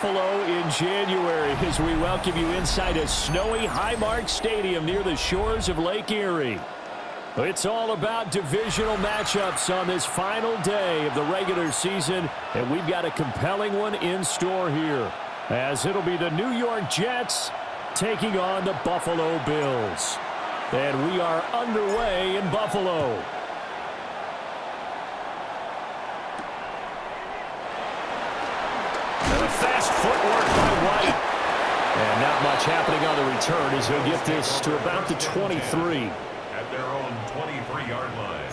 Buffalo in January as we welcome you inside a snowy Highmark Stadium near the shores of Lake Erie. It's all about divisional matchups on this final day of the regular season, and we've got a compelling one in store here, as it'll be the New York Jets taking on the Buffalo Bills. And we are underway in Buffalo. And a fast footwork by White. And not much happening on the return as he'll get this to about the 23. At their own 23-yard line.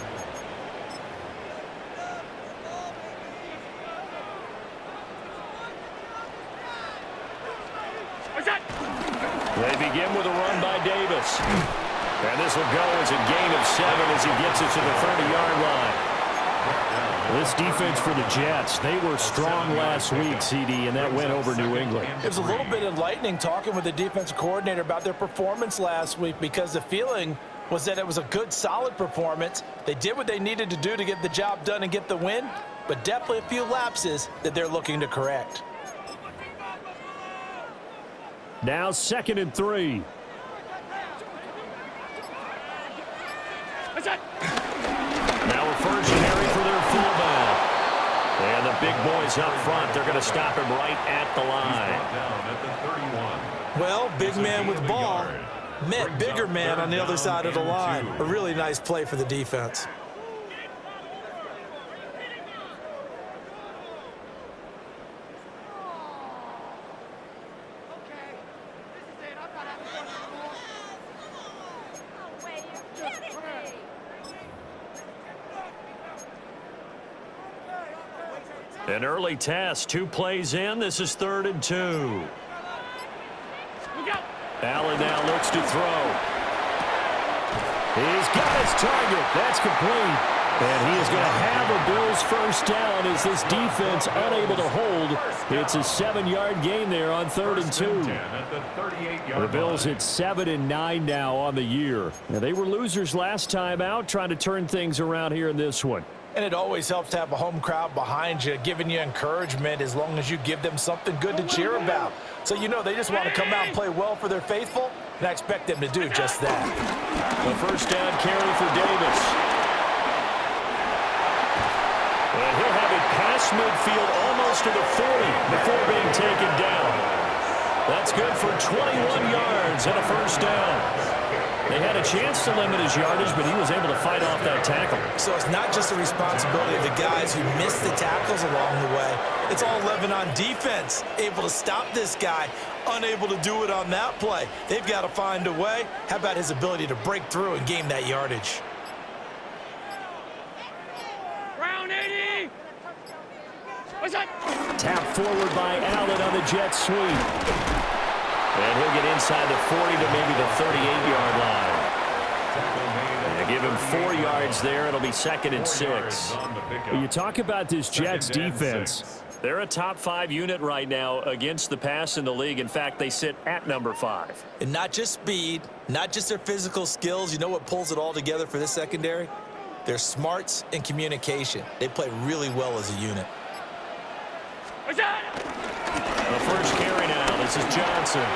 They begin with a run by Davis. And this will go as a gain of 7 as he gets it to the 30-yard line. This defense for the Jets, they were strong last week, CD, and that went over New England. It was a little bit enlightening talking with the defensive coordinator about their performance last week, because the feeling was that it was a good, solid performance. They did what they needed to do to get the job done and get the win, but definitely a few lapses that they're looking to correct. Now 2nd and 3. Now a first carry for their fullback. And the big boys up front, they're going to stop him right at the line. Well, big man with ball met bigger man on the other side of the line. A really nice play for the defense. An early test, 2 plays in. This is 3rd and 2. Allen now looks to throw. He's got his target. That's complete. And he is going to have a Bills first down as this defense unable to hold. It's a 7-yard gain there on 3rd and 2. The Bills at 7-9 now on the year. Now, they were losers last time out, trying to turn things around here in this one. And it always helps to have a home crowd behind you, giving you encouragement as long as you give them something good to cheer about. So you know they just want to come out and play well for their faithful, and I expect them to do just that. The first down carry for Davis. And he'll have it past midfield almost to the 40 before being taken down. That's good for 21 yards and a first down. They had a chance to limit his yardage, but he was able to fight off that tackle. So it's not just the responsibility of the guys who missed the tackles along the way. It's all 11 on defense, able to stop this guy, unable to do it on that play. They've got to find a way. How about his ability to break through and gain that yardage? Round 80! What's up? Tap forward by Allen on the jet sweep. And he'll get inside the 40 to maybe the 38-yard line. And give him 4 yards there. It'll be 2nd and 6. When you talk about this Jets defense, they're a top 5 unit right now against the pass in the league. In fact, they sit at number 5. And not just speed, not just their physical skills. You know what pulls it all together for this secondary? Their smarts and communication. They play really well as a unit. The first carry now. This is Johnson.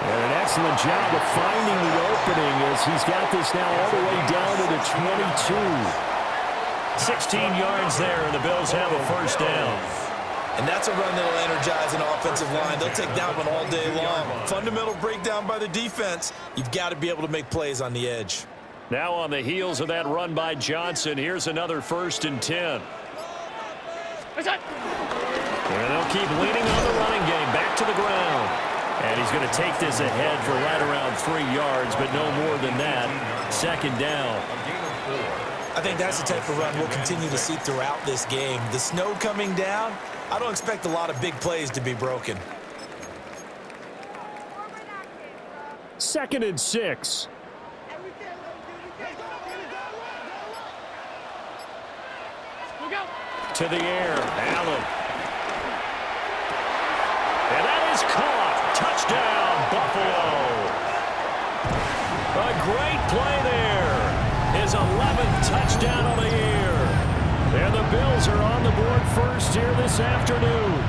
And an excellent job of finding the opening as he's got this now all the way down to the 22. 16 yards there, and the Bills have a first down. And that's a run that'll energize an offensive line. They'll take that one all day long. Fundamental breakdown by the defense. You've got to be able to make plays on the edge. Now on the heels of that run by Johnson, here's another 1st and 10. And they'll keep leaning on the running game back to the ground. And he's going to take this ahead for right around 3 yards, but no more than that. 2nd down. I think that's the type of run we'll continue to see throughout this game. The snow coming down, I don't expect a lot of big plays to be broken. 2nd and 6. To the air, Allen. And that is caught. Touchdown, Buffalo. A great play there. His 11th touchdown on the year. And the Bills are on the board first here this afternoon.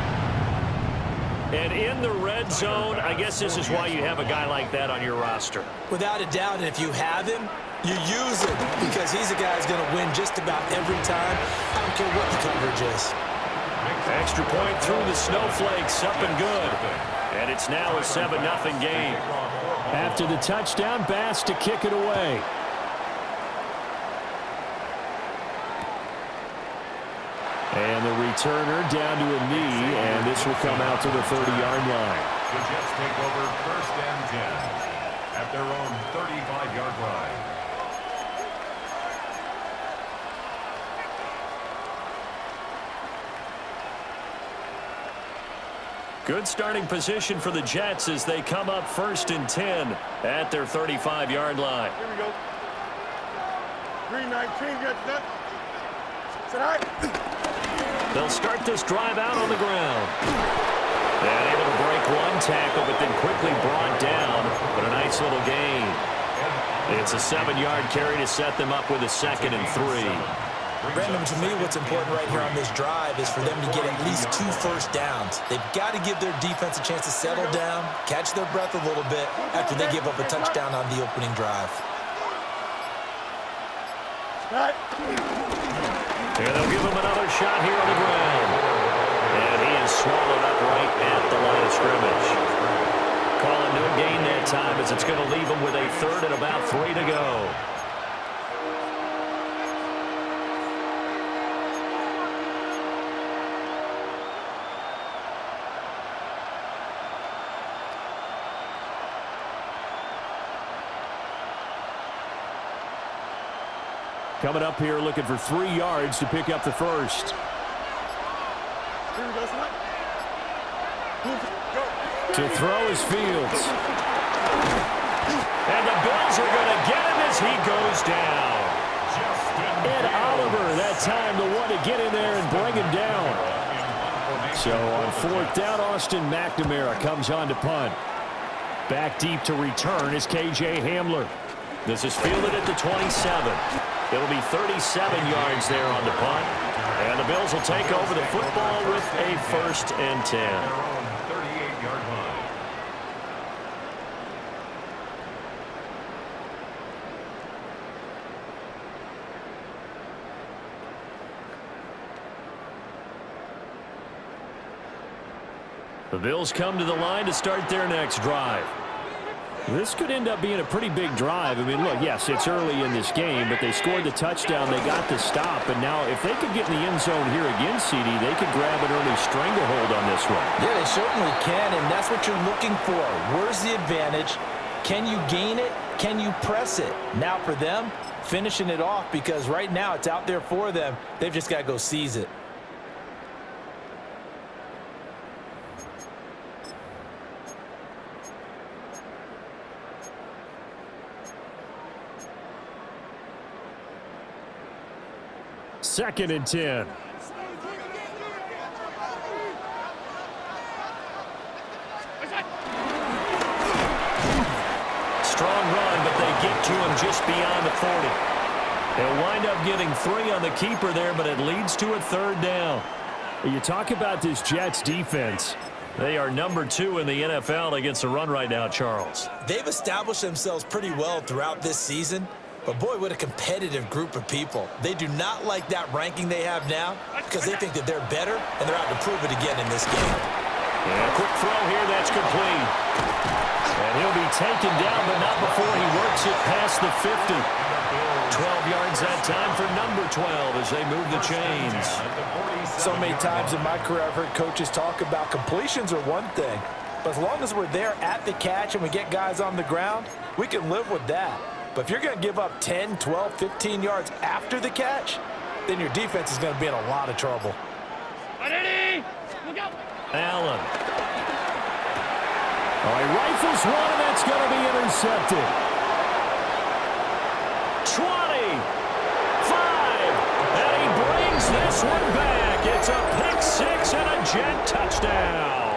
And in the red zone, I guess this is why you have a guy like that on your roster. Without a doubt, and if you have him, you use him because he's a guy who's going to win just about every time. I don't care what the coverage is. Extra point through the snowflakes, up and good. And it's now a 7-0 game. After the touchdown, Bass to kick it away. And the returner down to a knee, and this will come out to the 30-yard line. The Jets take over 1st and 10 at their own 35-yard line. Good starting position for the Jets as they come up 1st and 10 at their 35-yard line. Here we go. 319, get that. They'll start this drive out on the ground. And able to break one tackle, but then quickly brought down. But a nice little gain. It's a 7-yard carry to set them up with a 2nd and 3. Brandon, to me, what's important right here on this drive is for them to get at least 2 first downs. They've got to give their defense a chance to settle down, catch their breath a little bit after they give up a touchdown on the opening drive. And they'll give him another shot here on the ground. And he is swallowed up right at the line of scrimmage. Call it no gain that time as it's going to leave him with a 3rd and about 3 to go. Coming up here looking for 3 yards to pick up the first. Here we go, son. To throw is Fields. And the Bills are going to get him as he goes down. Ed Oliver, that time the one to get in there and bring him down. So on 4th down, Austin McNamara comes on to punt. Back deep to return is KJ Hamler. This is fielded at the 27. It'll be 37 yards there on the punt. And the Bills will take over the football with a 1st and 10. Their own 38-yard line. The Bills come to the line to start their next drive. This could end up being a pretty big drive. I mean, look, yes, it's early in this game, but they scored the touchdown. They got the stop. And now if they could get in the end zone here again, CD, they could grab an early stranglehold on this one. Yeah, they certainly can, and that's what you're looking for. Where's the advantage? Can you gain it? Can you press it? Now for them, finishing it off because right now it's out there for them. They've just got to go seize it. Second and 10. Strong run, but they get to him just beyond the 40. They'll wind up getting 3 on the keeper there, but it leads to a 3rd down. You talk about this Jets defense. They are number 2 in the NFL against the run right now, Charles. They've established themselves pretty well throughout this season. But, boy, what a competitive group of people. They do not like that ranking they have now because they think that they're better, and they're out to prove it again in this game. Yeah, quick throw here. That's complete. And he'll be taken down, but not before he works it past the 50. 12 yards that time for number 12 as they move the chains. So many times in my career I've heard coaches talk about completions are one thing. But as long as we're there at the catch and we get guys on the ground, we can live with that. But if you're going to give up 10, 12, 15 yards after the catch, then your defense is going to be in a lot of trouble. Ready? Look out. Allen. All right, rifles one, and that's going to be intercepted. 20, 5, and he brings this one back. It's a pick 6 and a Jet touchdown.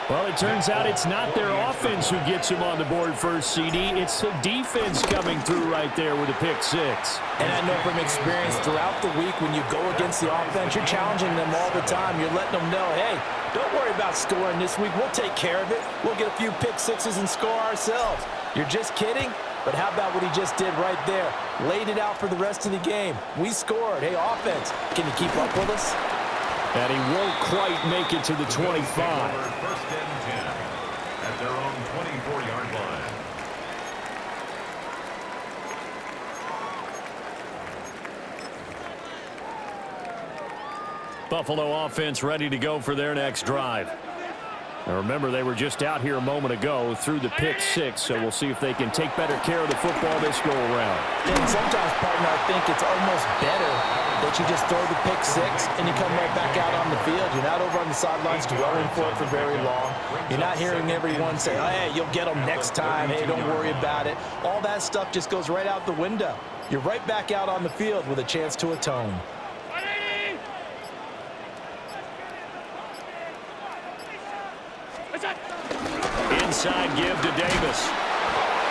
Well, it turns out it's not their offense who gets him on the board first, CD. It's the defense coming through right there with a pick six. And I know from experience throughout the week when you go against the offense, you're challenging them all the time. You're letting them know, hey, don't worry about scoring this week. We'll take care of it. We'll get a few pick sixes and score ourselves. You're just kidding? But how about what he just did right there? Laid it out for the rest of the game. We scored. Hey, offense, can you keep up with us? And he won't quite make it to the 25. First and 10 at their own 24-yard line. Buffalo offense ready to go for their next drive. Now remember, they were just out here a moment ago through the pick six, so we'll see if they can take better care of the football this go-around. And sometimes, partner, I think it's almost better that you just throw the pick six and you come right back out on the field. You're not over on the sidelines dwelling for it for very long. You're not hearing everyone say, oh, hey, you'll get them next time. Hey, don't worry about it. All that stuff just goes right out the window. You're right back out on the field with a chance to atone. Inside give to Davis.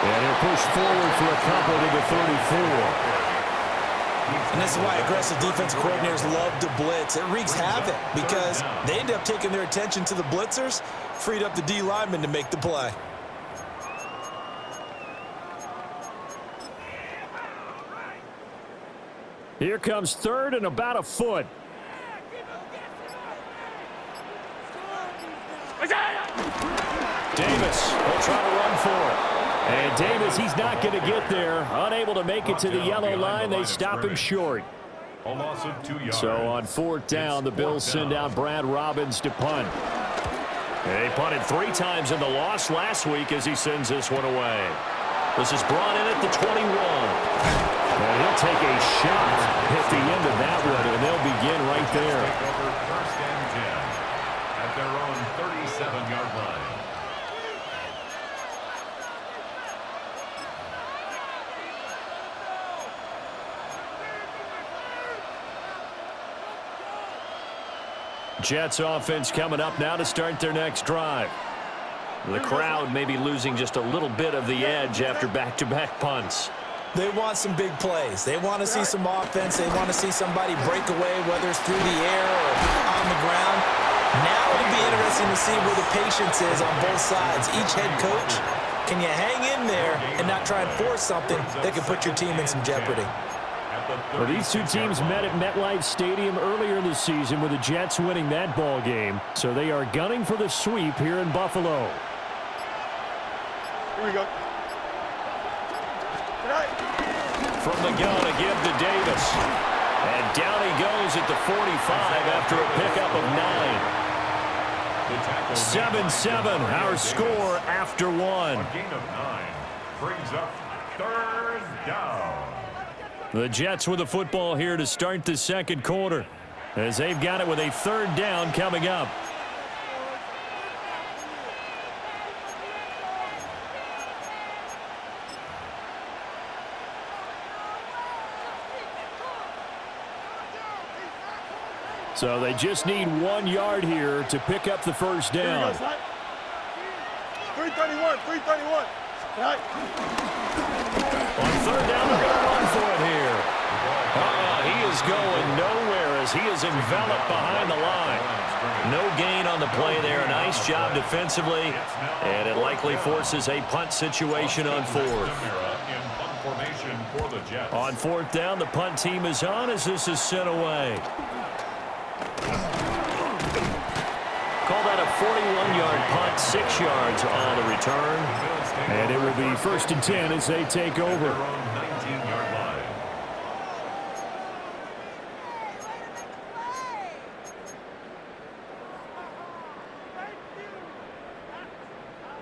And he'll push forward for a couple to the 34. And this is why aggressive defensive coordinators love to blitz. It wreaks havoc because they end up taking their attention to the blitzers, freed up the D lineman to make the play. Here comes third and about a foot. Davis will try to run for it. And Davis, he's not going to get there. Unable to make it to the yellow line. They stop him short. A loss of 2 yards. So on fourth down, the Bills send out Brad Robbins to punt. They punted 3 times in the loss last week as he sends this one away. This is brought in at the 21. And he'll take a shot at the end of that one, and they'll begin right there. First and 10 at their own 37-yard line. Jets offense coming up now to start their next drive. The crowd may be losing just a little bit of the edge after back-to-back punts. They want some big plays. They want to see some offense. They want to see somebody break away, whether it's through the air or on the ground. Now it'll be interesting to see where the patience is on both sides. Each head coach, can you hang in there and not try and force something that can put your team in some jeopardy? Well, these two teams met at MetLife Stadium earlier in the season with the Jets winning that ball game. So they are gunning for the sweep here in Buffalo. Here we go. From the gun, a give to Davis. And down he goes at the 45 after a pickup of 9. 7-7, our score after one. A gain of 9 brings up third down. The Jets with the football here to start the second quarter, as they've got it with a third down coming up. So they just need 1 yard here to pick up the first down. 331, 331. Right. On third down, they're going to run for it here. He is going nowhere as he is enveloped behind the line. No gain on the play there. A nice job defensively, and it likely forces a punt situation on fourth. On fourth down, the punt team is on as this is sent away. Call that a 41-yard punt, 6 yards on the return. And it will be first and 10 as they take over.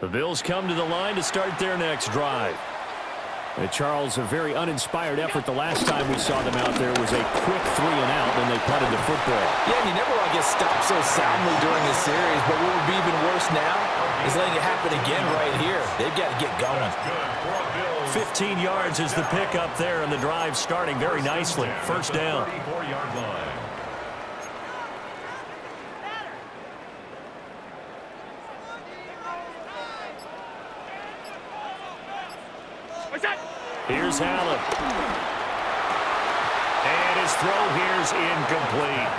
The Bills come to the line to start their next drive. And Charles, a very uninspired effort the last time we saw them out there was a quick 3 and out when they punted the football. Yeah, and you never want to get stopped so soundly during the series, but what would be even worse now is letting it happen again right here. They've got to get going. 15 yards is the pickup there, and the drive starting very nicely. First down. Here's Allen. And his throw here's incomplete.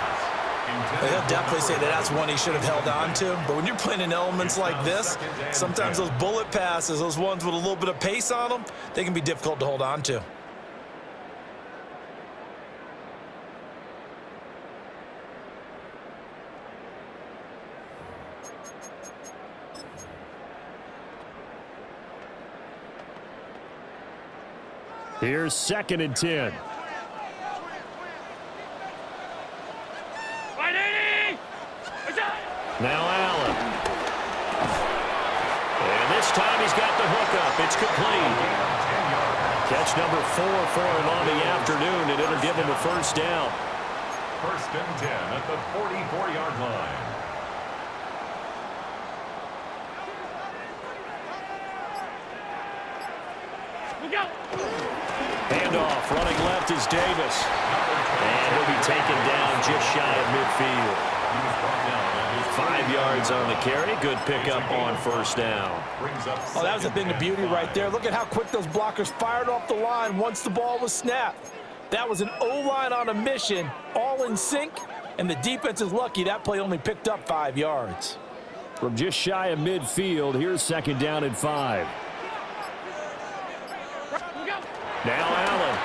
They'll definitely say that that's one he should have held on to. But when you're playing in elements like this, sometimes those bullet passes, those ones with a little bit of pace on them, they can be difficult to hold on to. Here's 2nd and 10. Now Allen. And this time he's got the hook up. It's complete. Catch number 4 for him on the afternoon, and it'll give him a first down. 1st and 10 at the 44-yard line. Handoff, running left is Davis. And he'll be taken down just shy of midfield. 5 yards on the carry. Good pickup on first down. Oh, that was a thing of beauty right there. Look at how quick those blockers fired off the line once the ball was snapped. That was an O-line on a mission, all in sync, and the defense is lucky that play only picked up 5 yards. From just shy of midfield, here's 2nd down and 5. Now Allen.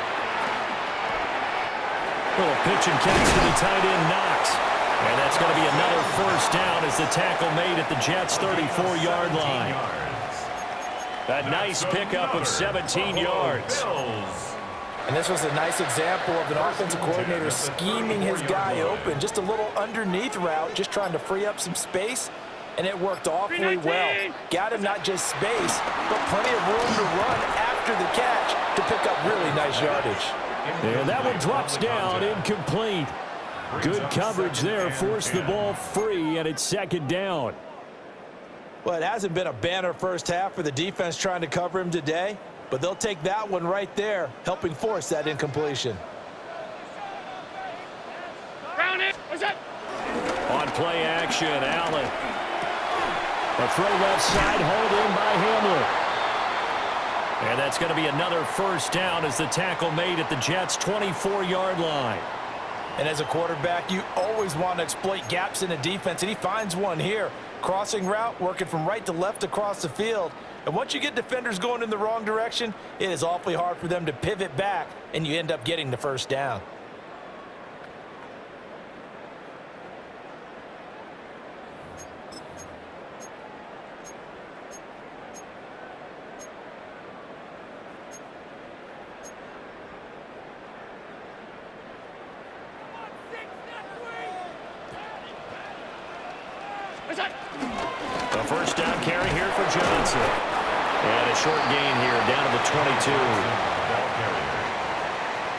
Little pitch and catch to the tight end, Knox. And that's going to be another first down as the tackle made at the Jets' 34-yard line. A nice pickup of 17 yards. And this was a nice example of an offensive coordinator scheming his guy open. Just a little underneath route, just trying to free up some space. And it worked awfully well. Got him not just space, but plenty of room to run after the catch to pick up really nice yardage. And that one drops down, incomplete. Good coverage there, forced the ball free, and it's 2nd down. Well, it hasn't been a banner first half for the defense trying to cover him today, but they'll take that one right there, helping force that incompletion. On play action, Allen. A throw left side, hauled in by Hamler. And that's going to be another first down as the tackle made at the Jets' 24-yard line. And as a quarterback, you always want to exploit gaps in a defense, and he finds one here. Crossing route, working from right to left across the field. And once you get defenders going in the wrong direction, it is awfully hard for them to pivot back, and you end up getting the first down. A first down carry here for Johnson. And a short gain here down to the 22.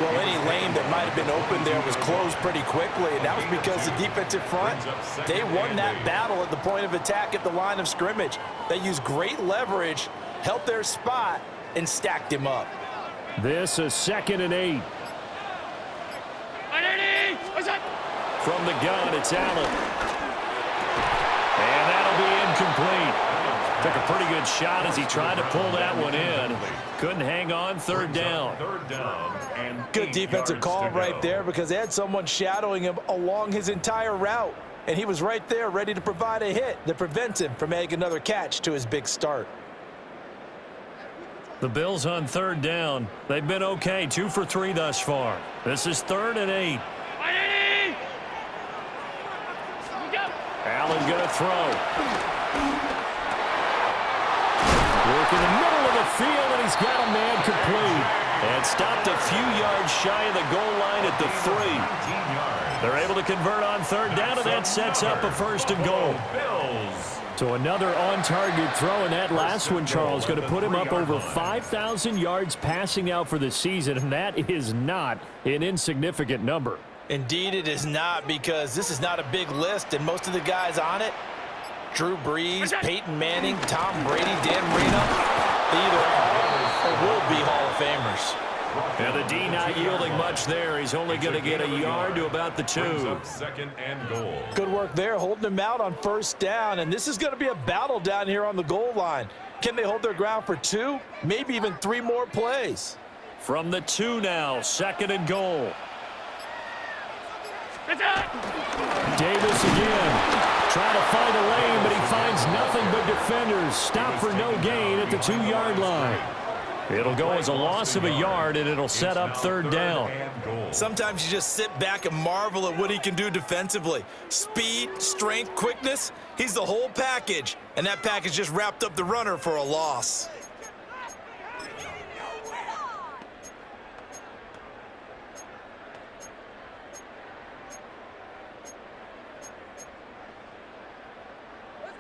Well, any lane that might have been open there was closed pretty quickly, and that was because the defensive front, they won that battle at the point of attack at the line of scrimmage. They used great leverage, held their spot, and stacked him up. This is 2nd and 8. From the gun, it's Allen. And that'll be incomplete. Took a pretty good shot as he tried to pull that one in. Couldn't hang on, 3rd down. Good defensive call right there because they had someone shadowing him along his entire route. And he was right there ready to provide a hit that prevents him from making another catch to his big start. The Bills on 3rd down. They've been okay, 2 for 3 thus far. This is 3rd and 8. Allen going to throw. Work in the middle of the field, and he's got a man complete. And stopped a few yards shy of the goal line at the 3. They're able to convert on 3rd down, and that sets up a 1st and goal. So another on-target throw, and that last one, Charles, going to put him up over 5,000 yards passing out for the season, and that is not an insignificant number. Indeed, it is not, because this is not a big list, and most of the guys on it, Drew Brees, Peyton Manning, Tom Brady, Dan Marino, they either are or will be Hall of Famers. And the D not yielding much there. He's only going to get a yard to about the 2. 2nd and goal. Good work there, holding him out on 1st down, and this is going to be a battle down here on the goal line. Can they hold their ground for 2, maybe even 3 more plays? From the 2 now, 2nd and goal. Davis again. Trying to find a lane, but he finds nothing but defenders. Stop for no gain at the 2-yard line. It'll go as a loss of a yard, and it'll set up 3rd down. Sometimes you just sit back and marvel at what he can do defensively. Speed, strength, quickness, he's the whole package. And that package just wrapped up the runner for a loss.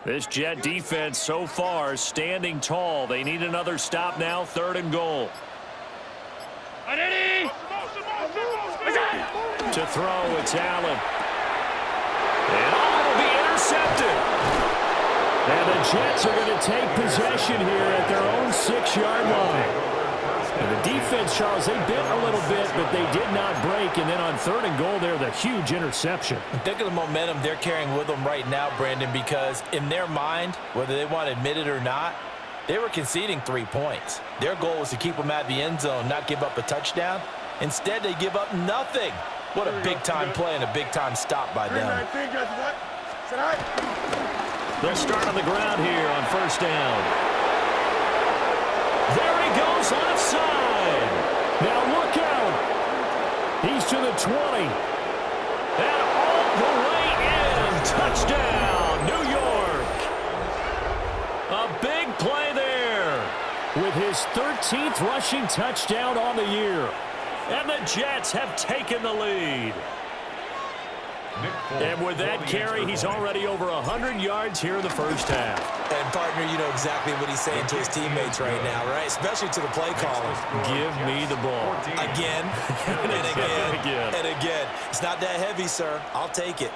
This Jet defense so far standing tall. They need another stop now, 3rd and goal. To throw, it's Allen. And it'll be intercepted. And the Jets are going to take possession here at their own 6-yard line. And the defense, Charles, they bit a little bit, but they did not break. And then on 3rd and goal there, the huge interception. Think of the momentum they're carrying with them right now, Brandon, because in their mind, whether they want to admit it or not, they were conceding 3 points. Their goal was to keep them out of the end zone, not give up a touchdown. Instead, they give up nothing. What a big-time play and a big-time stop by them. They'll start on the ground here on 1st down. There he goes, offside. Now look out. He's to the 20. And all the way in. Touchdown, New York. A big play there with his 13th rushing touchdown on the year. And the Jets have taken the lead. And with that carry, he's already over 100 yards here in the 1st half. And, partner, you know exactly what he's saying to his teammates right now, right? Especially to the play caller. Give me the ball. Again, and again, and again. It's not that heavy, sir. I'll take it.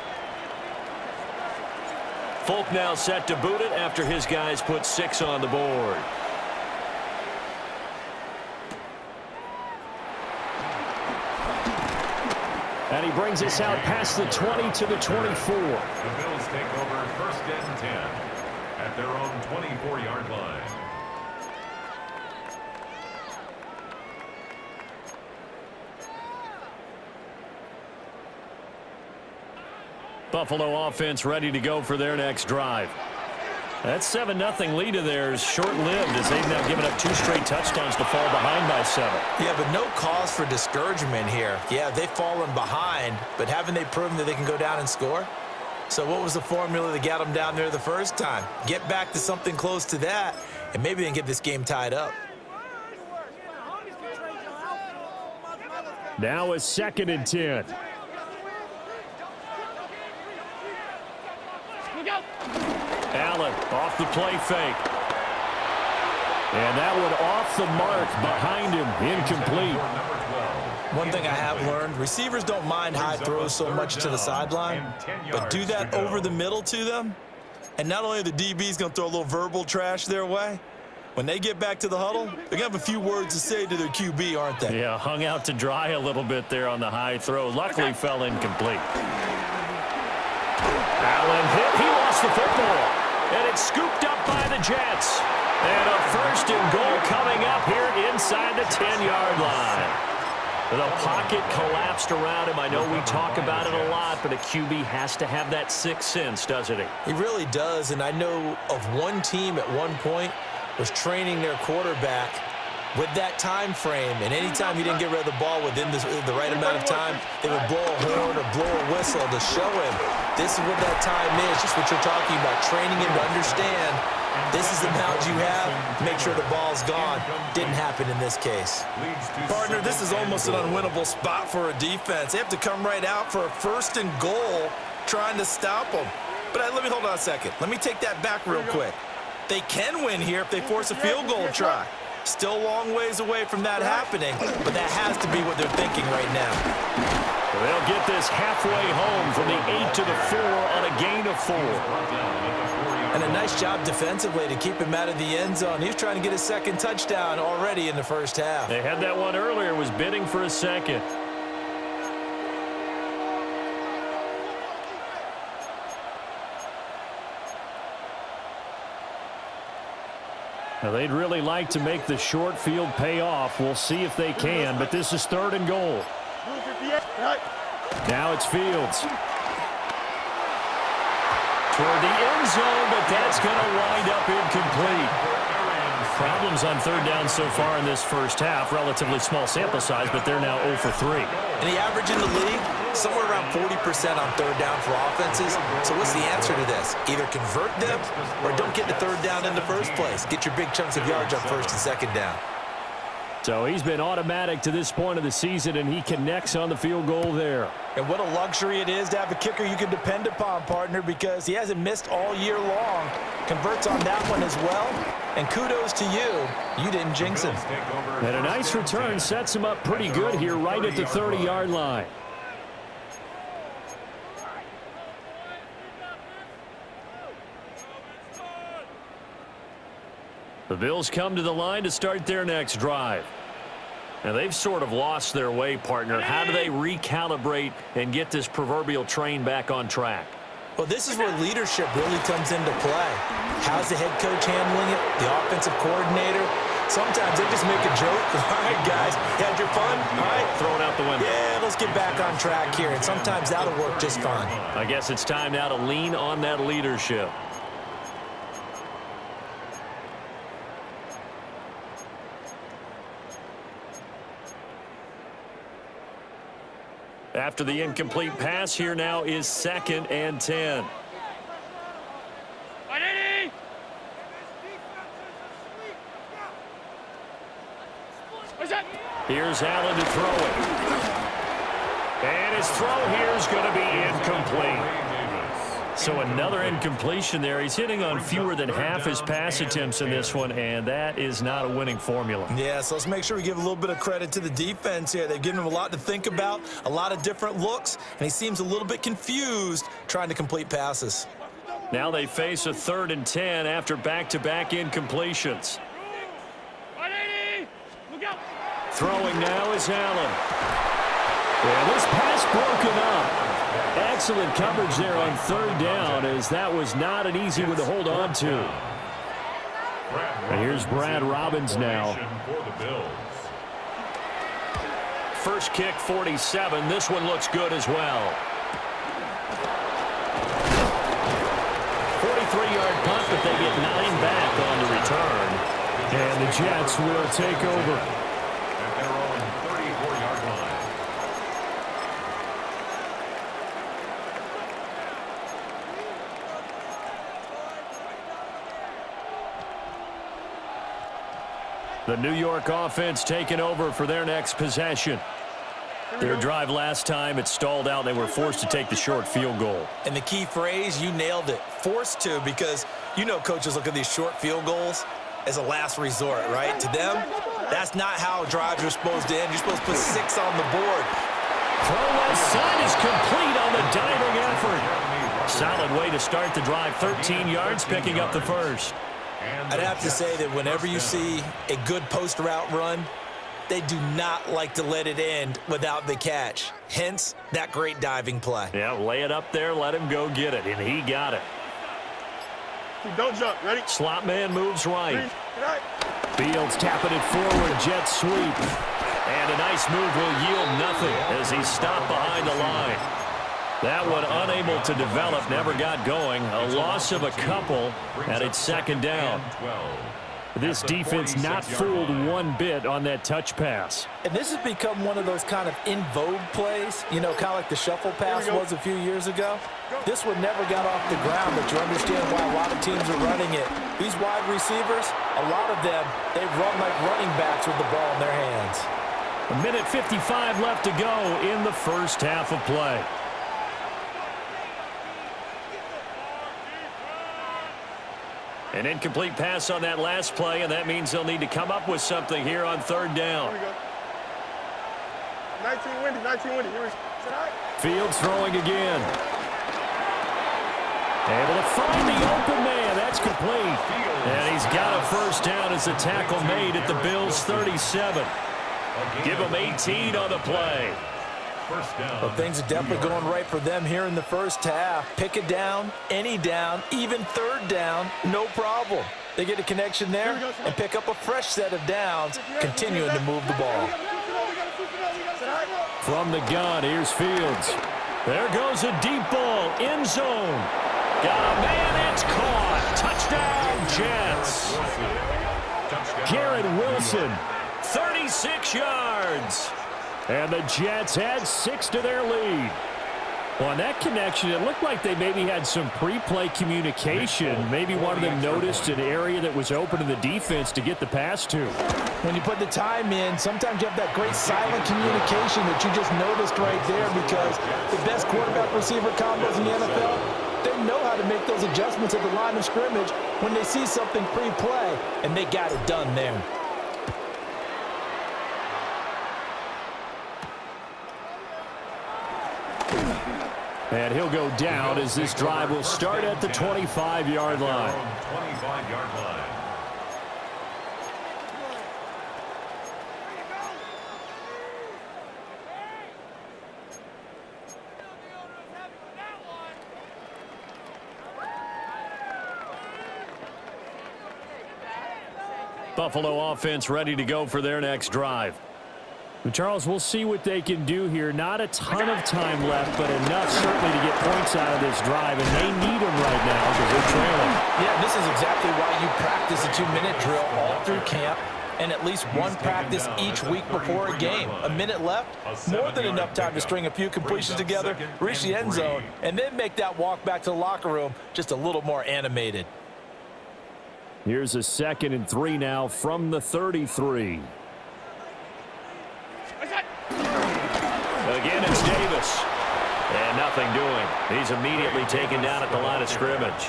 Folk now set to boot it after his guys put 6 on the board. And he brings us out past the 20 to the 24. The Bills take over 1st and 10 at their own 24-yard line. Buffalo offense ready to go for their next drive. That 7-0 lead of theirs short-lived as they've now given up 2 straight touchdowns to fall behind by 7. Yeah, but no cause for discouragement here. Yeah, they've fallen behind, but haven't they proven that they can go down and score? So what was the formula that got them down there the first time? Get back to something close to that, and maybe they can get this game tied up. Now a 2nd and 10. Allen off the play fake. And that one off the mark behind him, incomplete. One thing I have learned, receivers don't mind high throws so much to the sideline, but do that over the middle to them, and not only are the DBs going to throw a little verbal trash their way, when they get back to the huddle, they're going to have a few words to say to their QB, aren't they? Yeah, hung out to dry a little bit there on the high throw. Luckily fell incomplete. Allen hit. He lost the football. And it's scooped up by the Jets. And a 1st and goal coming up here inside the 10-yard line. The pocket collapsed around him. I know we talk about it a lot, but a QB has to have that 6th sense, doesn't he? He really does, and I know of one team at one point was training their quarterback with that time frame, and anytime he didn't get rid of the ball within the right amount of time, they would blow a horn or blow a whistle to show him this is what that time is, just what you're talking about, training him to understand this is the amount you have, make sure the ball's gone. Didn't happen in this case. Partner, this is almost an unwinnable spot for a defense. They have to come right out for a 1st and goal trying to stop them. But let me hold on a second. Let me take that back real quick. They can win here if they force a field goal try. Still a long ways away from that happening, but that has to be what they're thinking right now. They'll get this halfway home from the 8 to the 4 on a gain of 4. And a nice job defensively to keep him out of the end zone. He was trying to get his 2nd touchdown already in the 1st half. They had that one earlier, was bidding for a 2nd. Now, they'd really like to make the short field pay off. We'll see if they can, but this is 3rd and goal. Now it's Fields. Toward the end zone, but that's going to wind up incomplete. Problems on 3rd down so far in this first half. Relatively small sample size, but they're now 0 for 3. And the average in the league, somewhere around 40% on 3rd down for offenses. So what's the answer to this? Either convert them or don't get to 3rd down in the first place. Get your big chunks of yards on 1st and 2nd down. So he's been automatic to this point of the season, and he connects on the field goal there. And what a luxury it is to have a kicker you can depend upon, partner, because he hasn't missed all year long. Converts on that one as well. And kudos to you. You didn't jinx him. And a nice return sets him up pretty good here right at the 30-yard line. The Bills come to the line to start their next drive. Now, they've sort of lost their way, partner. How do they recalibrate and get this proverbial train back on track? Well, this is where leadership really comes into play. How's the head coach handling it? The offensive coordinator? Sometimes they just make a joke. All right, guys, you had your fun? All right. Throw it out the window. Yeah, let's get back on track here. And sometimes that'll work just fine. I guess it's time now to lean on that leadership. After the incomplete pass, here now is 2nd and 10. Here's Allen to throw it. And his throw here is going to be incomplete. So another incompletion there. He's hitting on fewer than half his pass attempts in this one, and that is not a winning formula. Yeah, so let's make sure we give a little bit of credit to the defense here. They've given him a lot to think about, a lot of different looks, and he seems a little bit confused trying to complete passes. Now they face a 3rd and 10 after back-to-back incompletions. Throwing now is Allen. And this pass broken up. Excellent coverage there on 3rd down, as that was not an easy one to hold on to. And here's Brad Robbins now. First kick, 47. This one looks good as well. 43-yard punt, but they get 9 back on the return. And the Jets will take over. The New York offense taking over for their next possession. Their drive last time, it stalled out. They were forced to take the short field goal. And the key phrase, you nailed it, forced to, because you know coaches look at these short field goals as a last resort, right? To them, that's not how drives are supposed to end. You're supposed to put 6 on the board. Throw left side is complete on the diving effort. Solid way to start the drive. 13 yards, picking up the first. I'd have to say that whenever you see a good post route run, they do not like to let it end without the catch. Hence, that great diving play. Yeah, lay it up there, let him go get it, and he got it. Don't jump. Ready? Slot man moves right. Right. Fields tapping it forward, jet sweep. And a nice move will yield nothing as he's stopped behind the line. That one unable to develop, never got going. A loss of a couple, and it's 2nd down. This defense not fooled one bit on that touch pass. And this has become one of those kind of in vogue plays, you know, kind of like the shuffle pass was a few years ago. This one never got off the ground, but you understand why a lot of teams are running it. These wide receivers, a lot of them, they run like running backs with the ball in their hands. A minute 55 left to go in the first half of play. An incomplete pass on that last play, and that means they'll need to come up with something here on 3rd down. Here we go. 19 windy, 19 windy. Here we go. Fields throwing again. Able to find the open man. That's complete. And he's got a first down as the tackle made at the Bills' 37. Give him 18 on the play. Well, things are definitely going right for them here in the first half. Pick it down, any down, even 3rd down, no problem. They get a connection there and pick up a fresh set of downs, continuing to move the ball. From the gun, here's Fields. There goes a deep ball, end zone. Got a man, it's caught. Touchdown, Jets. Garrett Wilson, 36 yards. And the Jets add 6 to their lead. Well, on that connection, it looked like they maybe had some pre-play communication. Maybe one of them noticed an area that was open to the defense to get the pass to. When you put the time in, sometimes you have that great silent communication that you just noticed right there, because the best quarterback-receiver combos in the NFL, they know how to make those adjustments at the line of scrimmage when they see something pre-play, and they got it done there. And he'll go down as this drive will start at the 25-yard line. 25-yard line. Buffalo offense ready to go for their next drive. Charles, we'll see what they can do here. Not a ton of time left, but enough certainly to get points out of this drive, and they need them right now because they're trailing. Yeah, this is exactly why you practice a 2-minute drill all through camp and at least one practice each week before a game. A minute left, more than enough time to string a few completions together, reach the end zone, and then make that walk back to the locker room just a little more animated. Here's a 2nd and 3 now from the 33. Again, it's Davis. And nothing doing. He's immediately taken down at the line of scrimmage.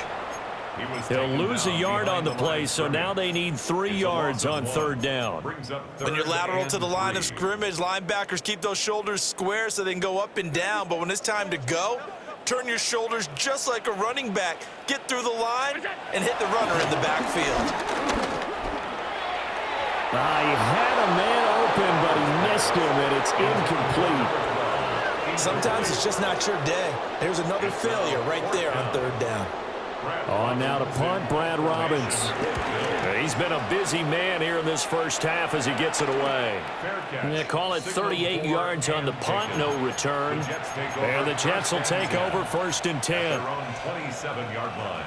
He'll lose a yard on the play, so now they need 3 yards on 3rd down. When you're lateral to the line of scrimmage, linebackers keep those shoulders square so they can go up and down. But when it's time to go, turn your shoulders just like a running back. Get through the line and hit the runner in the backfield. He had a man open, but he missed him, and it's incomplete. Sometimes it's just not your day. There's another failure right there on 3rd down. On now to punt, Brad Robbins. He's been a busy man here in this first half as he gets it away. Yeah, call it 38 yards on the punt, no return. And the Jets will take over 1st and 10. 27-yard line.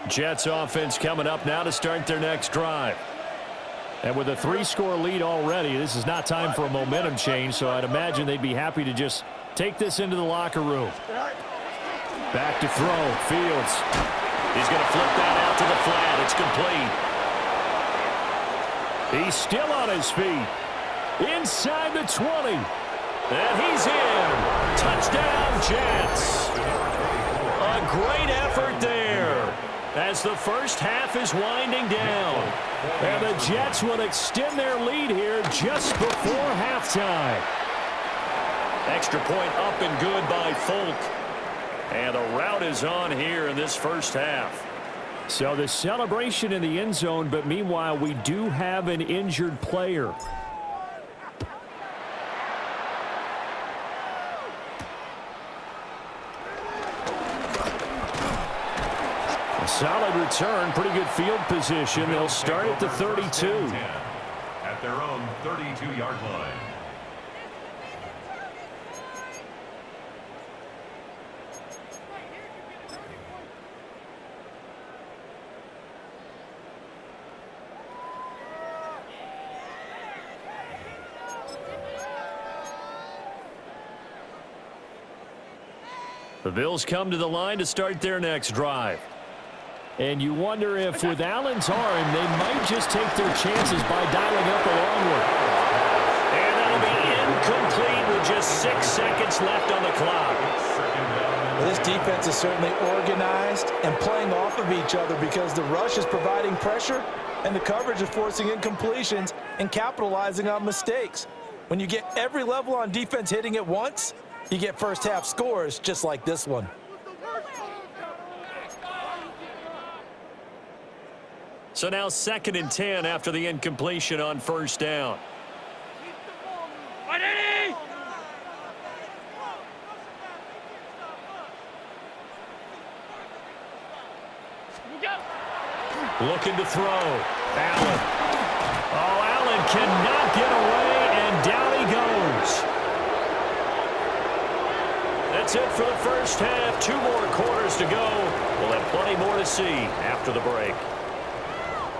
Jets offense coming up now to start their next drive. And with a 3-score lead already, this is not time for a momentum change, so I'd imagine they'd be happy to just take this into the locker room. Back to throw, Fields. He's going to flip that out to the flat. It's complete. He's still on his feet. Inside the 20. And he's in. Touchdown, Jets. A great effort there as the first half is winding down. And the Jets will extend their lead here just before halftime. Extra point up and good by Folk. And the route is on here in this first half. So the celebration in the end zone, but meanwhile we do have an injured player. Solid return, pretty good field position. They'll start at the 32. At their own 32-yard line. The Bills come to the line to start their next drive. And you wonder if with Allen's arm, they might just take their chances by dialing up a long one. And that'll be incomplete with just 6 seconds left on the clock. Well, this defense is certainly organized and playing off of each other because the rush is providing pressure and the coverage is forcing incompletions and capitalizing on mistakes. When you get every level on defense hitting at once, you get first half scores just like this one. So now 2nd and 10 after the incompletion on first down. Looking to throw. Allen. Oh, Allen cannot get away, and down he goes. That's it for the first half. 2 more quarters to go. We'll have plenty more to see after the break.